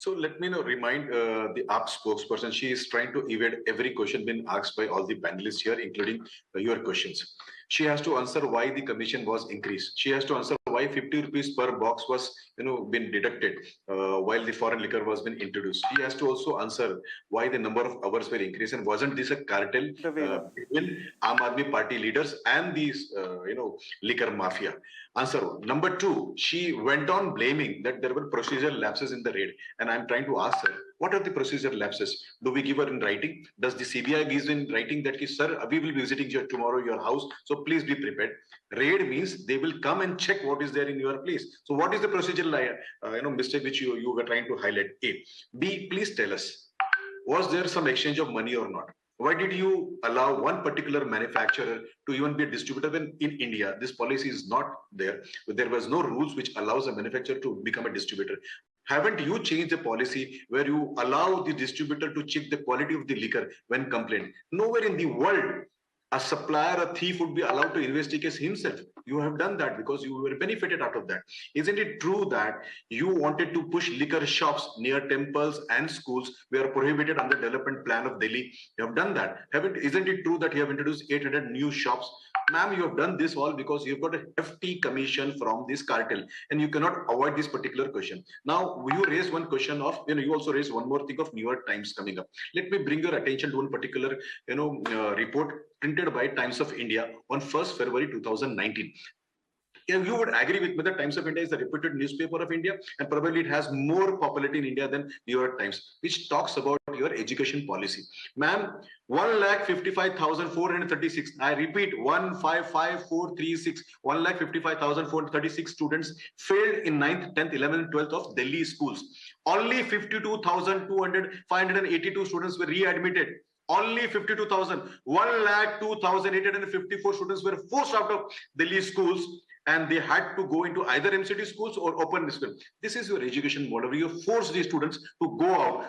So let me remind the AAP spokesperson. She is trying to evade every question being asked by all the panelists here, including your questions. She has to answer why the commission was increased. She has to answer why 50 rupees per box was been deducted while the foreign liquor was been introduced. She has to also answer why the number of hours were increased, and wasn't this a cartel between Aam Aadmi Party leaders and these liquor mafia? Answer one. Number two, she went on blaming that there were procedural lapses in the raid. And I'm trying to ask her, what are the procedural lapses? Do we give her in writing? Does the CBI give in writing that, sir, we will be visiting you tomorrow, your house, so please be prepared? Raid means they will come and check what is there in your place. So what is the procedural mistake which you were trying to highlight? A. B, please tell us, was there some exchange of money or not? Why did you allow one particular manufacturer to even be a distributor when in India this policy is not there? There was no rules which allows a manufacturer to become a distributor. Haven't you changed the policy where you allow the distributor to check the quality of the liquor when complained? Nowhere in the world a supplier, a thief would be allowed to investigate himself. You have done that because you were benefited out of that. Isn't it true that you wanted to push liquor shops near temples and schools were prohibited under the development plan of Delhi? You have done that. Isn't it true that you have introduced 800 new shops? Ma'am, you have done this all because you've got a hefty commission from this cartel, and you cannot avoid this particular question. Now, you raised one question of, you also raised one more thing of New York Times coming up. Let me bring your attention to one particular, report printed by Times of India on 1st February 2019. You would agree with me that Times of India is the reputed newspaper of India, and probably it has more popularity in India than New York Times, which talks about your education policy. Ma'am, 1,55,436, I repeat, 1,55,436, 1,55,436 students failed in 9th, 10th, 11th, 12th of Delhi schools. Only 582 students were readmitted. Only 52,000. 1,02,854 students were forced out of Delhi schools, and they had to go into either MCD schools or open schools. This is your education model. You force these students to go out.